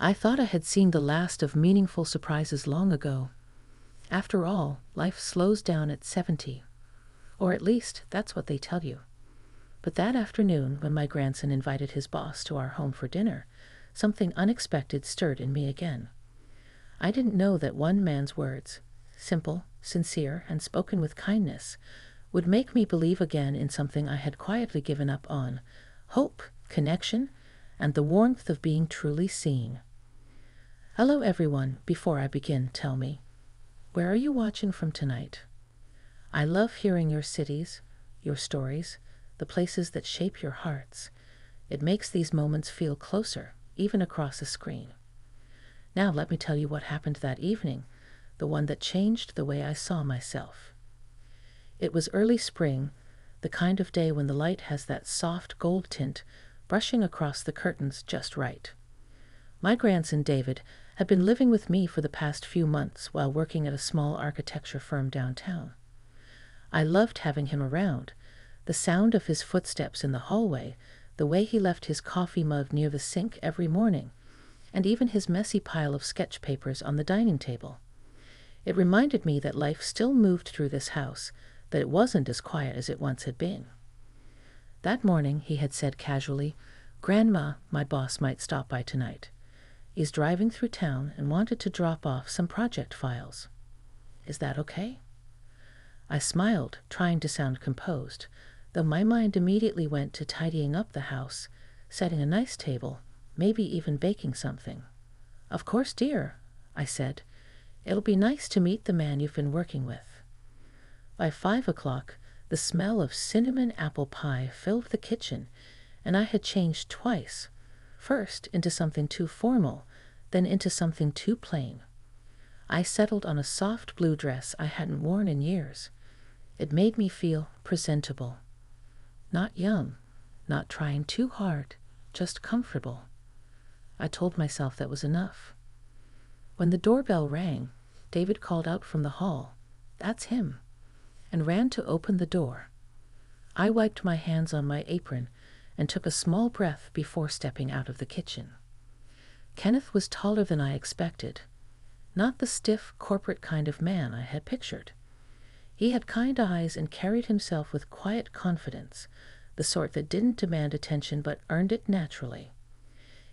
I thought I had seen the last of meaningful surprises long ago. After all, life slows down at 70. Or at least, that's what they tell you. But that afternoon, when my grandson invited his boss to our home for dinner, something unexpected stirred in me again. I didn't know that one man's words, simple, sincere, and spoken with kindness, would make me believe again in something I had quietly given up on: hope, connection, and the warmth of being truly seen. Hello everyone. Before I begin, tell me, where are you watching from tonight? I love hearing your cities, your stories, the places that shape your hearts. It makes these moments feel closer, even across a screen. Now let me tell you what happened that evening, the one that changed the way I saw myself. It was early spring, the kind of day when the light has that soft gold tint brushing across the curtains just right. My grandson David had been living with me for the past few months while working at a small architecture firm downtown. I loved having him around, the sound of his footsteps in the hallway, the way he left his coffee mug near the sink every morning, and even his messy pile of sketch papers on the dining table. It reminded me that life still moved through this house, that it wasn't as quiet as it once had been. That morning he had said casually, "Grandma, my boss might stop by tonight. He's driving through town and wanted to drop off some project files. Is that okay?" I smiled, trying to sound composed, though my mind immediately went to tidying up the house, setting a nice table, maybe even baking something. "Of course, dear," I said. "It'll be nice to meet the man you've been working with." By 5 o'clock, the smell of cinnamon apple pie filled the kitchen, and I had changed twice, first into something too formal, then into something too plain. I settled on a soft blue dress I hadn't worn in years. It made me feel presentable. Not young, not trying too hard, just comfortable. I told myself that was enough. When the doorbell rang, David called out from the hall, "That's him," and ran to open the door. I wiped my hands on my apron and took a small breath before stepping out of the kitchen. Kenneth was taller than I expected, not the stiff, corporate kind of man I had pictured. He had kind eyes and carried himself with quiet confidence, the sort that didn't demand attention but earned it naturally.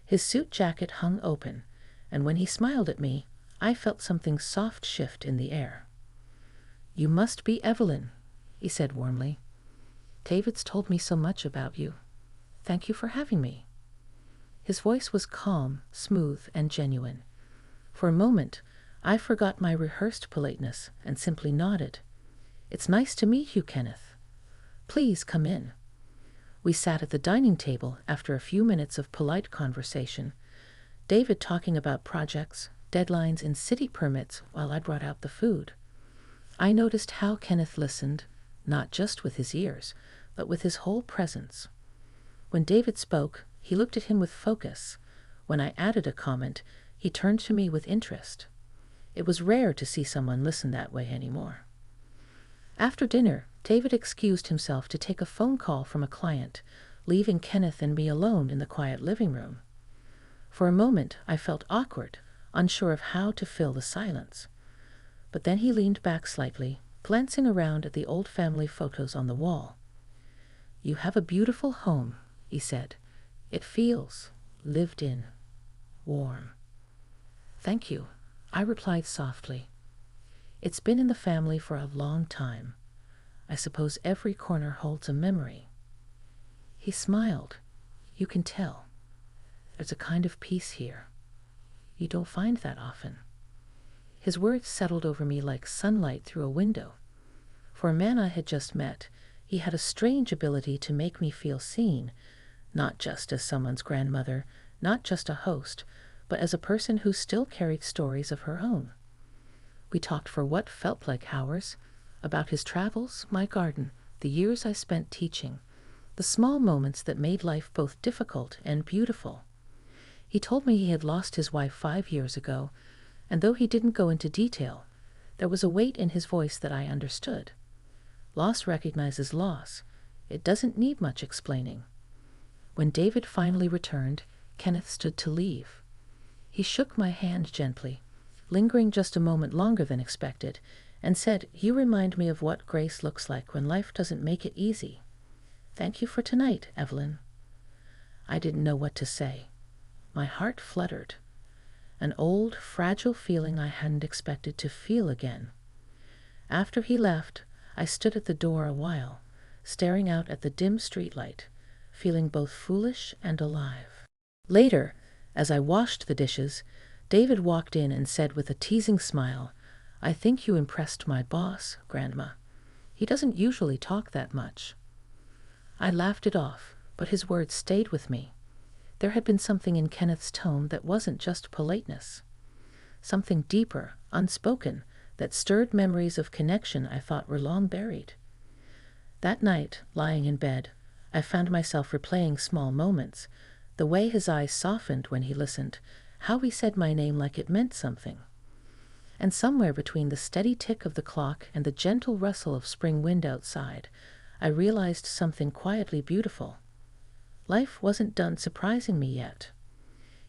His suit jacket hung open, and when he smiled at me, I felt something soft shift in the air. "You must be Evelyn," he said warmly. "David's told me so much about you. Thank you for having me." His voice was calm, smooth, and genuine. For a moment, I forgot my rehearsed politeness and simply nodded. "It's nice to meet you, Kenneth. Please come in." We sat at the dining table after a few minutes of polite conversation, David talking about projects, deadlines, and city permits while I brought out the food. I noticed how Kenneth listened, not just with his ears, but with his whole presence. When David spoke, he looked at him with focus. When I added a comment, he turned to me with interest. It was rare to see someone listen that way anymore. After dinner, David excused himself to take a phone call from a client, leaving Kenneth and me alone in the quiet living room. For a moment, I felt awkward, unsure of how to fill the silence. But then he leaned back slightly, glancing around at the old family photos on the wall. "You have a beautiful home," he said. "It feels lived in, warm." "Thank you," I replied softly. "It's been in the family for a long time. I suppose every corner holds a memory." He smiled. "You can tell. There's a kind of peace here. You don't find that often." His words settled over me like sunlight through a window. For a man I had just met, he had a strange ability to make me feel seen, not just as someone's grandmother, not just a host, but as a person who still carried stories of her own. We talked for what felt like hours, about his travels, my garden, the years I spent teaching, the small moments that made life both difficult and beautiful. He told me he had lost his wife 5 years ago, and though he didn't go into detail, there was a weight in his voice that I understood. Loss recognizes loss. It doesn't need much explaining. When David finally returned, Kenneth stood to leave. He shook my hand gently, lingering just a moment longer than expected, and said, "You remind me of what grace looks like when life doesn't make it easy. Thank you for tonight, Evelyn." I didn't know what to say. My heart fluttered. An old, fragile feeling I hadn't expected to feel again. After he left, I stood at the door a while, staring out at the dim streetlight, feeling both foolish and alive. Later, as I washed the dishes, David walked in and said with a teasing smile, "I think you impressed my boss, Grandma. He doesn't usually talk that much." I laughed it off, but his words stayed with me. There had been something in Kenneth's tone that wasn't just politeness. Something deeper, unspoken, that stirred memories of connection I thought were long buried. That night, lying in bed, I found myself replaying small moments, the way his eyes softened when he listened, how he said my name like it meant something. And somewhere between the steady tick of the clock and the gentle rustle of spring wind outside, I realized something quietly beautiful. Life wasn't done surprising me yet.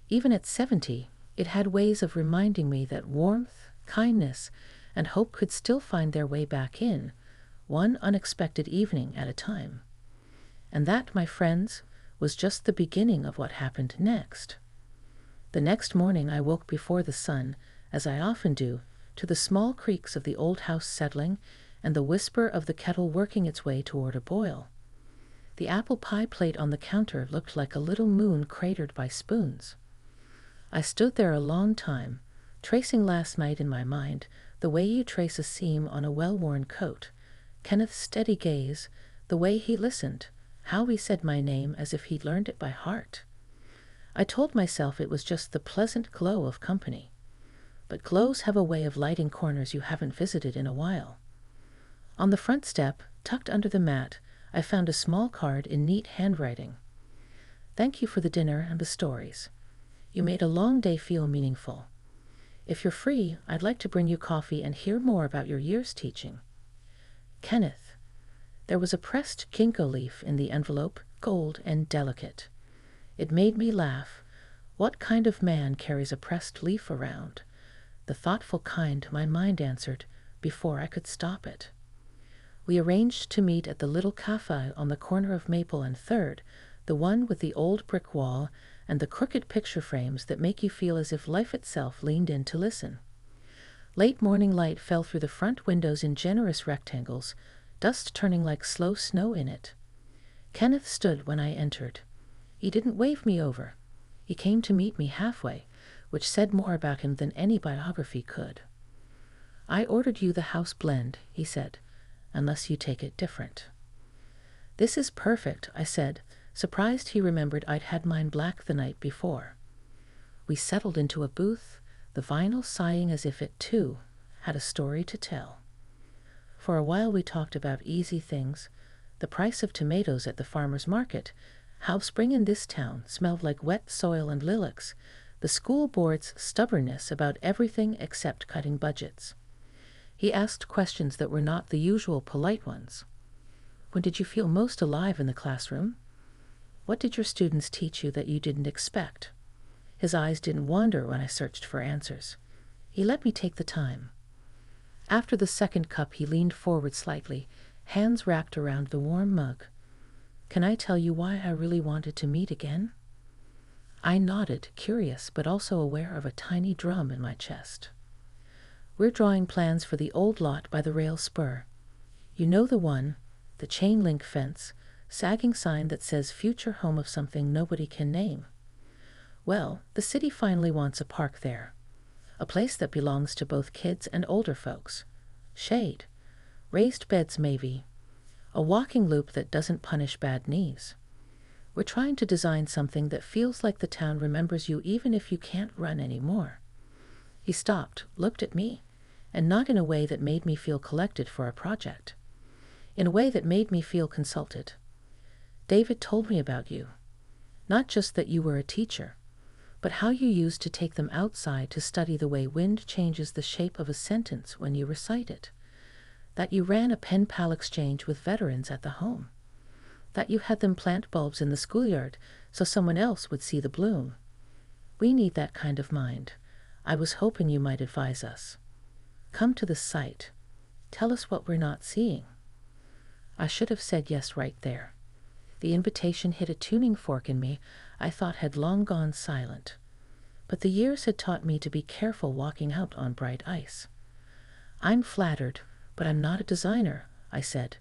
Even at 70, it had ways of reminding me that warmth, kindness, and hope could still find their way back in, one unexpected evening at a time. And that, my friends, was just the beginning of what happened next. The next morning I woke before the sun, as I often do, to the small creaks of the old house settling and the whisper of the kettle working its way toward a boil. The apple pie plate on the counter looked like a little moon cratered by spoons. I stood there a long time, tracing last night in my mind, the way you trace a seam on a well-worn coat, Kenneth's steady gaze, the way he listened, how he said my name as if he'd learned it by heart. I told myself it was just the pleasant glow of company. But glows have a way of lighting corners you haven't visited in a while. On the front step, tucked under the mat, I found a small card in neat handwriting. "Thank you for the dinner and the stories. You made a long day feel meaningful. If you're free, I'd like to bring you coffee and hear more about your year's teaching. Kenneth." There was a pressed ginkgo leaf in the envelope, gold and delicate. It made me laugh. What kind of man carries a pressed leaf around? The thoughtful kind, my mind answered, before I could stop it. We arranged to meet at the little cafe on the corner of Maple and 3rd, the one with the old brick wall and the crooked picture frames that make you feel as if life itself leaned in to listen. Late morning light fell through the front windows in generous rectangles, dust turning like slow snow in it. Kenneth stood when I entered. He didn't wave me over. He came to meet me halfway, which said more about him than any biography could. "I ordered you the house blend," he said, "unless you take it different." "This is perfect," I said, surprised he remembered I'd had mine black the night before. We settled into a booth, the vinyl sighing as if it, too, had a story to tell. For a while we talked about easy things, the price of tomatoes at the farmer's market, how spring in this town smelled like wet soil and lilacs, the school board's stubbornness about everything except cutting budgets. He asked questions that were not the usual polite ones. "When did you feel most alive in the classroom? What did your students teach you that you didn't expect?" His eyes didn't wander when I searched for answers. He let me take the time. After the second cup, he leaned forward slightly, hands wrapped around the warm mug. "Can I tell you why I really wanted to meet again?" I nodded, curious but also aware of a tiny drum in my chest. "We're drawing plans for the old lot by the rail spur. You know the one, the chain link fence, sagging sign that says future home of something nobody can name. Well, the city finally wants a park there. A place that belongs to both kids and older folks. Shade. Raised beds maybe. A walking loop that doesn't punish bad knees. We're trying to design something that feels like the town remembers you even if you can't run anymore." He stopped, looked at me, and not in a way that made me feel collected for a project. In a way that made me feel consulted. "David told me about you. Not just that you were a teacher, but how you used to take them outside to study the way wind changes the shape of a sentence when you recite it. That you ran a pen-pal exchange with veterans at the home. That you had them plant bulbs in the schoolyard so someone else would see the bloom. We need that kind of mind. I was hoping you might advise us. Come to the site. Tell us what we're not seeing." I should have said yes right there. The invitation hit a tuning fork in me I thought had long gone silent. But the years had taught me to be careful walking out on bright ice. "I'm flattered, but I'm not a designer," I said.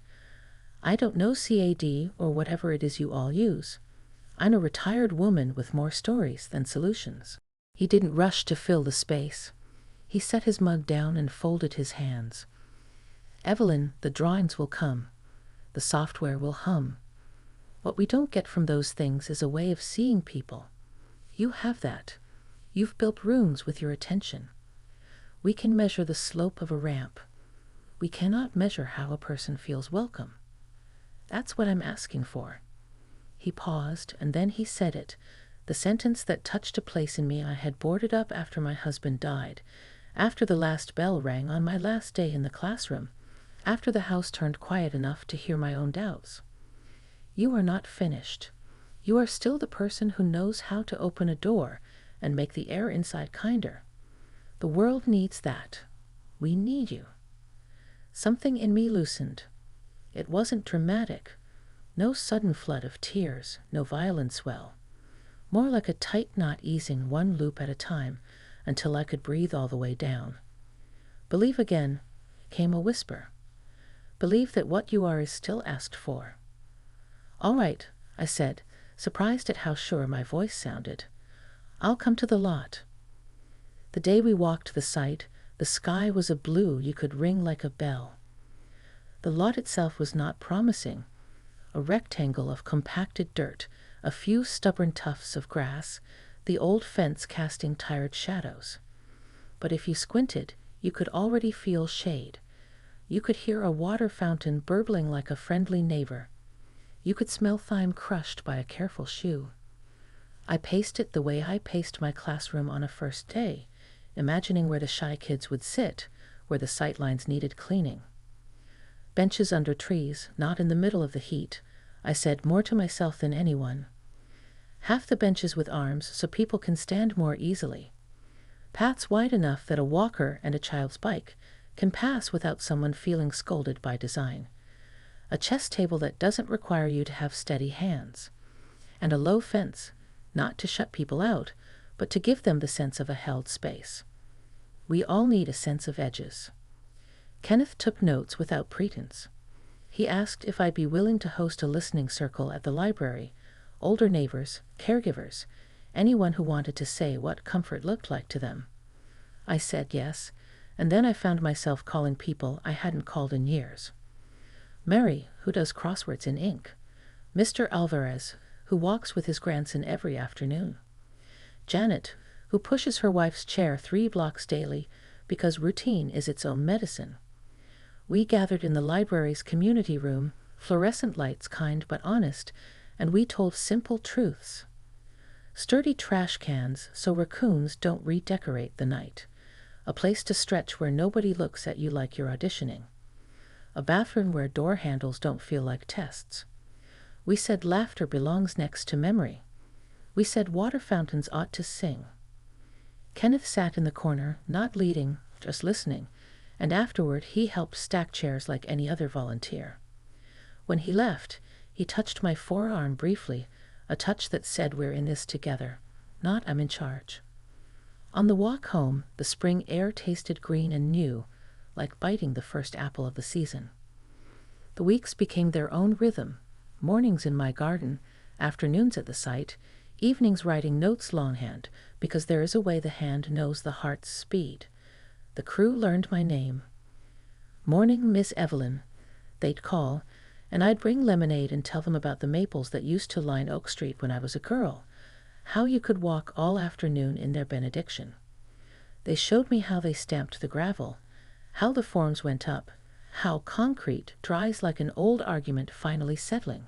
"I don't know CAD or whatever it is you all use. I'm a retired woman with more stories than solutions." He didn't rush to fill the space. He set his mug down and folded his hands. "Evelyn, the drawings will come. The software will hum. What we don't get from those things is a way of seeing people. You have that. You've built rooms with your attention. We can measure the slope of a ramp. We cannot measure how a person feels welcome. That's what I'm asking for." He paused, and then he said it, the sentence that touched a place in me I had boarded up after my husband died, after the last bell rang on my last day in the classroom, after the house turned quiet enough to hear my own doubts. "You are not finished. You are still the person who knows how to open a door and make the air inside kinder. The world needs that. We need you." Something in me loosened. It wasn't dramatic. No sudden flood of tears, no violent swell. More like a tight knot easing one loop at a time until I could breathe all the way down. "Believe again," came a whisper. "Believe that what you are is still asked for." "All right," I said, surprised at how sure my voice sounded. "I'll come to the lot." The day we walked the site, the sky was a blue you could ring like a bell. The lot itself was not promising. A rectangle of compacted dirt, a few stubborn tufts of grass, the old fence casting tired shadows. But if you squinted, you could already feel shade. You could hear a water fountain burbling like a friendly neighbor. You could smell thyme crushed by a careful shoe. I paced it the way I paced my classroom on a first day, imagining where the shy kids would sit, where the sightlines needed cleaning. "Benches under trees, not in the middle of the heat," I said more to myself than anyone. "Half the benches with arms so people can stand more easily. Paths wide enough that a walker and a child's bike can pass without someone feeling scolded by design. A chess table that doesn't require you to have steady hands. And a low fence, not to shut people out, but to give them the sense of a held space. We all need a sense of edges." Kenneth took notes without pretense. He asked if I'd be willing to host a listening circle at the library, older neighbors, caregivers, anyone who wanted to say what comfort looked like to them. I said yes, and then I found myself calling people I hadn't called in years. Mary, who does crosswords in ink. Mr. Alvarez, who walks with his grandson every afternoon. Janet, who pushes her wife's chair 3 blocks daily because routine is its own medicine. We gathered in the library's community room, fluorescent lights kind but honest, and we told simple truths. Sturdy trash cans so raccoons don't redecorate the night. A place to stretch where nobody looks at you like you're auditioning. A bathroom where door handles don't feel like tests. We said laughter belongs next to memory. We said water fountains ought to sing. Kenneth sat in the corner, not leading, just listening, and afterward he helped stack chairs like any other volunteer. When he left, he touched my forearm briefly, a touch that said we're in this together, not I'm in charge. On the walk home, the spring air tasted green and new, like biting the first apple of the season. The weeks became their own rhythm, mornings in my garden, afternoons at the site, evenings writing notes longhand, because there is a way the hand knows the heart's speed. The crew learned my name. "Morning, Miss Evelyn," they'd call, and I'd bring lemonade and tell them about the maples that used to line Oak Street when I was a girl, how you could walk all afternoon in their benediction. They showed me how they stamped the gravel, how the forms went up, how concrete dries like an old argument finally settling.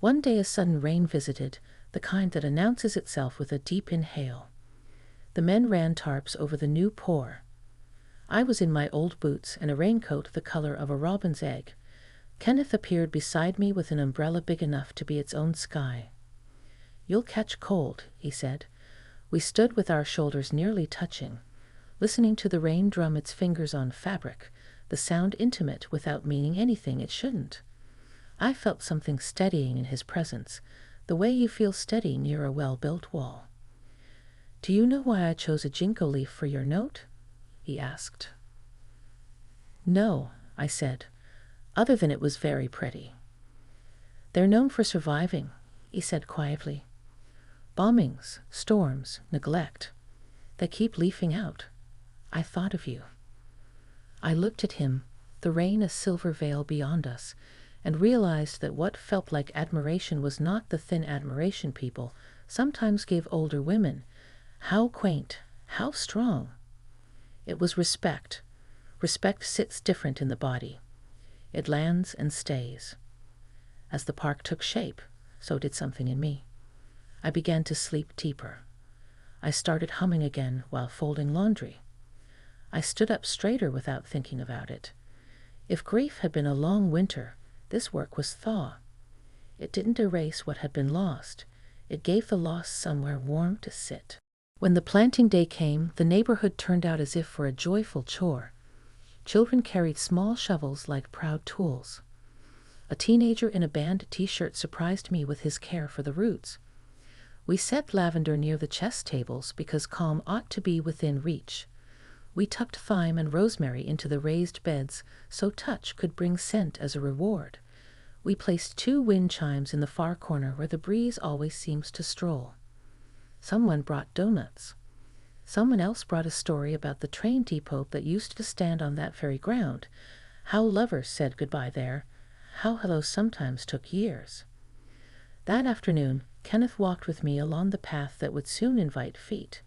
One day a sudden rain visited, the kind that announces itself with a deep inhale. The men ran tarps over the new pour. I was in my old boots and a raincoat the color of a robin's egg. Kenneth appeared beside me with an umbrella big enough to be its own sky. "You'll catch cold," he said. We stood with our shoulders nearly touching, listening to the rain drum its fingers on fabric, the sound intimate without meaning anything it shouldn't. I felt something steadying in his presence, the way you feel steady near a well-built wall. "Do you know why I chose a ginkgo leaf for your note?" he asked. "No," I said, "other than it was very pretty." "They're known for surviving," he said quietly. "Bombings, storms, neglect. They keep leafing out. I thought of you." I looked at him, the rain a silver veil beyond us, and realized that what felt like admiration was not the thin admiration people sometimes gave older women. How quaint, how strong. It was respect. Respect sits different in the body. It lands and stays. As the park took shape, so did something in me. I began to sleep deeper. I started humming again while folding laundry. I stood up straighter without thinking about it. If grief had been a long winter, this work was thaw. It didn't erase what had been lost. It gave the loss somewhere warm to sit. When the planting day came, the neighborhood turned out as if for a joyful chore. Children carried small shovels like proud tools. A teenager in a band t-shirt surprised me with his care for the roots. We set lavender near the chess tables because calm ought to be within reach. We tucked thyme and rosemary into the raised beds so touch could bring scent as a reward. We placed 2 wind chimes in the far corner where the breeze always seems to stroll. Someone brought donuts. Someone else brought a story about the train depot that used to stand on that very ground, how lovers said goodbye there, how hellos sometimes took years. That afternoon, Kenneth walked with me along the path that would soon invite feet.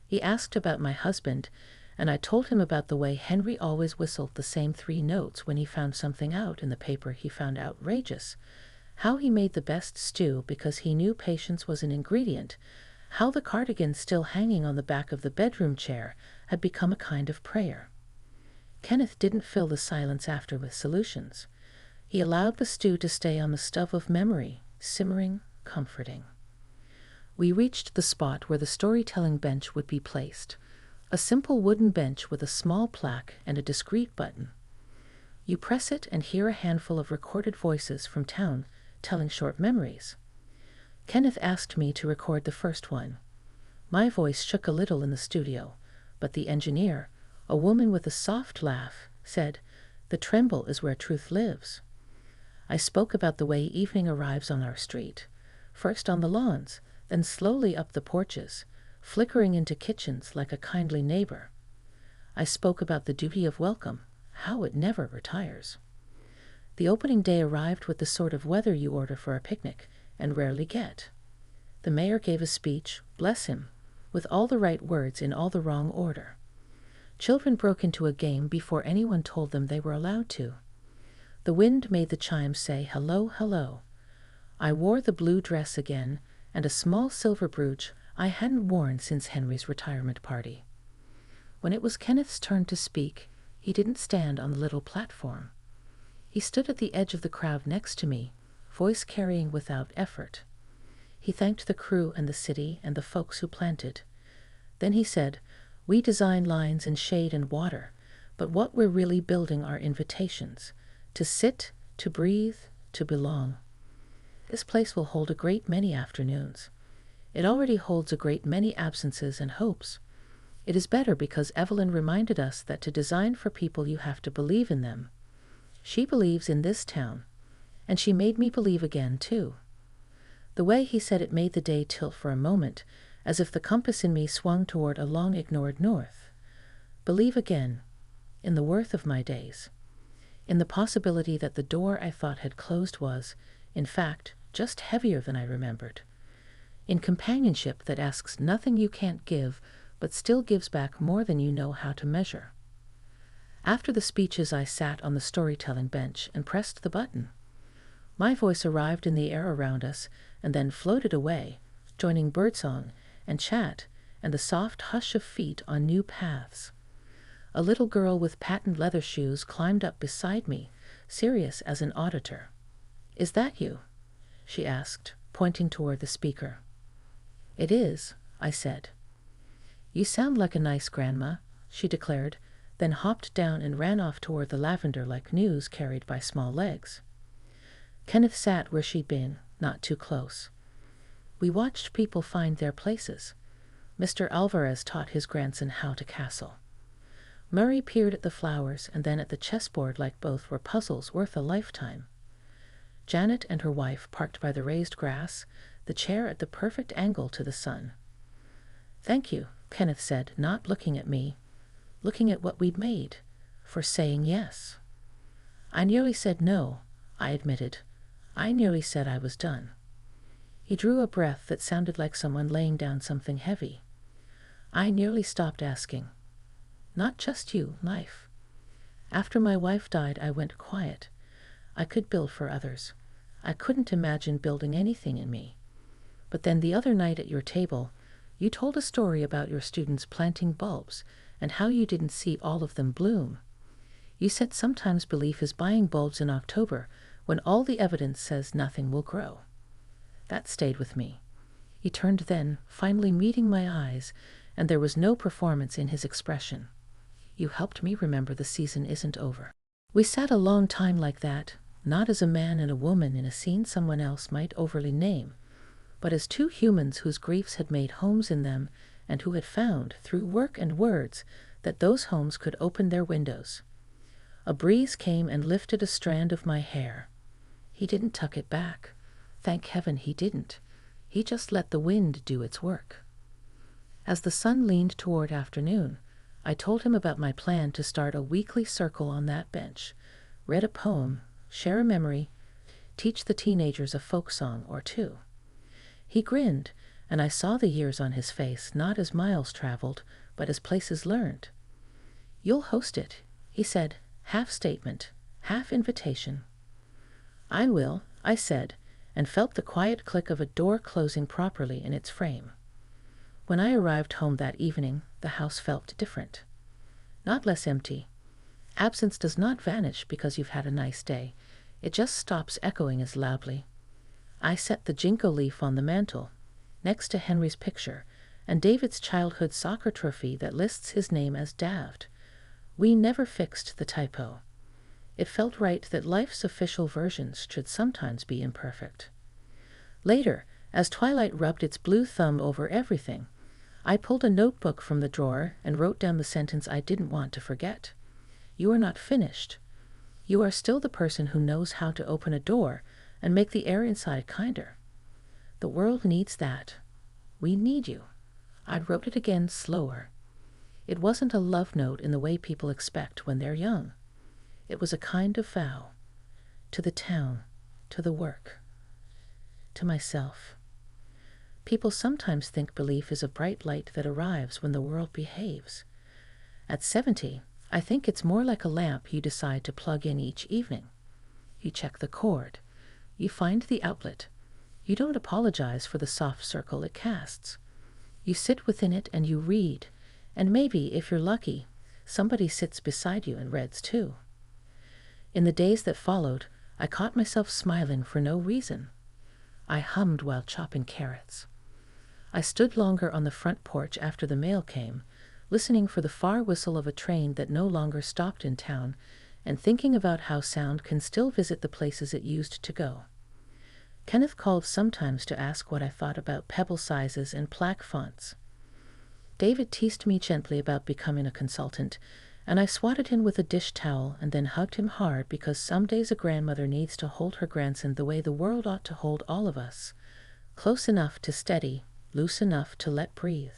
He asked about my husband, and I told him about the way Henry always whistled the same 3 notes when he found something out in the paper he found outrageous, how he made the best stew because he knew patience was an ingredient, how the cardigan still hanging on the back of the bedroom chair had become a kind of prayer. Kenneth didn't fill the silence after with solutions. He allowed the stew to stay on the stove of memory, simmering, comforting. We reached the spot where the storytelling bench would be placed, a simple wooden bench with a small plaque and a discreet button. You press it and hear a handful of recorded voices from town telling short memories. Kenneth asked me to record the first one. My voice shook a little in the studio, but the engineer, a woman with a soft laugh, said, "The tremble is where truth lives." I spoke about the way evening arrives on our street, first on the lawns, then slowly up the porches, flickering into kitchens like a kindly neighbor. I spoke about the duty of welcome, how it never retires. The opening day arrived with the sort of weather you order for a picnic and rarely get. The mayor gave a speech, bless him, with all the right words in all the wrong order. Children broke into a game before anyone told them they were allowed to. The wind made the chimes say, "Hello, hello." I wore the blue dress again, and a small silver brooch I hadn't worn since Henry's retirement party. When it was Kenneth's turn to speak, he didn't stand on the little platform. He stood at the edge of the crowd next to me, voice carrying without effort. He thanked the crew and the city and the folks who planted. Then he said, "We design lines and shade and water, but what we're really building are invitations, to sit, to breathe, to belong. This place will hold a great many afternoons. It already holds a great many absences and hopes. It is better because Evelyn reminded us that to design for people you have to believe in them. She believes in this town, and she made me believe again, too." The way he said it made the day tilt for a moment, as if the compass in me swung toward a long-ignored north. Believe again, in the worth of my days, in the possibility that the door I thought had closed was, in fact, just heavier than I remembered, in companionship that asks nothing you can't give, but still gives back more than you know how to measure. After the speeches, I sat on the storytelling bench and pressed the button. My voice arrived in the air around us and then floated away, joining birdsong and chat and the soft hush of feet on new paths. A little girl with patent leather shoes climbed up beside me, serious as an auditor. "Is that you?" she asked, pointing toward the speaker. "It is," I said. "You sound like a nice grandma," she declared, then hopped down and ran off toward the lavender like news carried by small legs. Kenneth sat where she'd been, not too close. We watched people find their places. Mr. Alvarez taught his grandson how to castle. Murray peered at the flowers and then at the chessboard like both were puzzles worth a lifetime. Janet and her wife parked by the raised grass, the chair at the perfect angle to the sun. "Thank you," Kenneth said, not looking at me, looking at what we'd made, for saying yes. "I nearly said no," I admitted. "I nearly said I was done." He drew a breath that sounded like someone laying down something heavy. "I nearly stopped asking. Not just you, life. After my wife died, I went quiet. I could build for others. I couldn't imagine building anything in me. But then the other night at your table, you told a story about your students planting bulbs and how you didn't see all of them bloom. You said sometimes belief is buying bulbs in October when all the evidence says nothing will grow. That stayed with me." He turned then, finally meeting my eyes, and there was no performance in his expression. "You helped me remember the season isn't over." We sat a long time like that, not as a man and a woman in a scene someone else might overly name, but as two humans whose griefs had made homes in them and who had found, through work and words, that those homes could open their windows. A breeze came and lifted a strand of my hair. He didn't tuck it back. Thank heaven he didn't. He just let the wind do its work. As the sun leaned toward afternoon, I told him about my plan to start a weekly circle on that bench, read a poem, share a memory, teach the teenagers a folk song or two. He grinned, and I saw the years on his face not as miles traveled, but as places learned. "You'll host it," he said, half statement, half invitation. "I will," I said, and felt the quiet click of a door closing properly in its frame. When I arrived home that evening, the house felt different. Not less empty. Absence does not vanish because you've had a nice day. It just stops echoing as loudly. I set the ginkgo leaf on the mantel, next to Henry's picture, and David's childhood soccer trophy that lists his name as Davd. We never fixed the typo. It felt right that life's official versions should sometimes be imperfect. Later, as twilight rubbed its blue thumb over everything, I pulled a notebook from the drawer and wrote down the sentence I didn't want to forget. "You are not finished. You are still the person who knows how to open a door and make the air inside kinder. The world needs that. We need you." I wrote it again slower. It wasn't a love note in the way people expect when they're young. It was a kind of vow. To the town, to the work, to myself. People sometimes think belief is a bright light that arrives when the world behaves. At 70, I think it's more like a lamp you decide to plug in each evening. You check the cord. You find the outlet. You don't apologize for the soft circle it casts. You sit within it and you read, and maybe, if you're lucky, somebody sits beside you and reads too. In the days that followed, I caught myself smiling for no reason. I hummed while chopping carrots. I stood longer on the front porch after the mail came, listening for the far whistle of a train that no longer stopped in town, and thinking about how sound can still visit the places it used to go. Kenneth called sometimes to ask what I thought about pebble sizes and plaque fonts. David teased me gently about becoming a consultant, and I swatted him with a dish towel and then hugged him hard because some days a grandmother needs to hold her grandson the way the world ought to hold all of us, close enough to steady, loose enough to let breathe.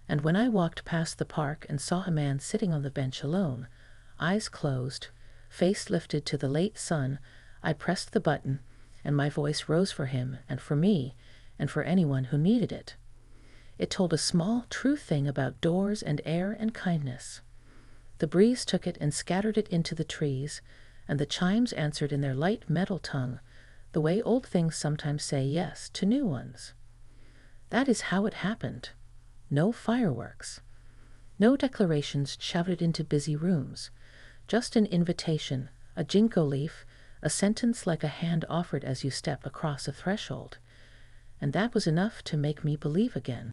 And when I walked past the park and saw a man sitting on the bench alone, eyes closed, face lifted to the late sun, I pressed the button, and my voice rose for him and for me and for anyone who needed it. It told a small, true thing about doors and air and kindness. The breeze took it and scattered it into the trees, and the chimes answered in their light metal tongue, the way old things sometimes say yes to new ones. That is how it happened. No fireworks. No declarations shouted into busy rooms. Just an invitation, a ginkgo leaf, a sentence like a hand offered as you step across a threshold. And that was enough to make me believe again.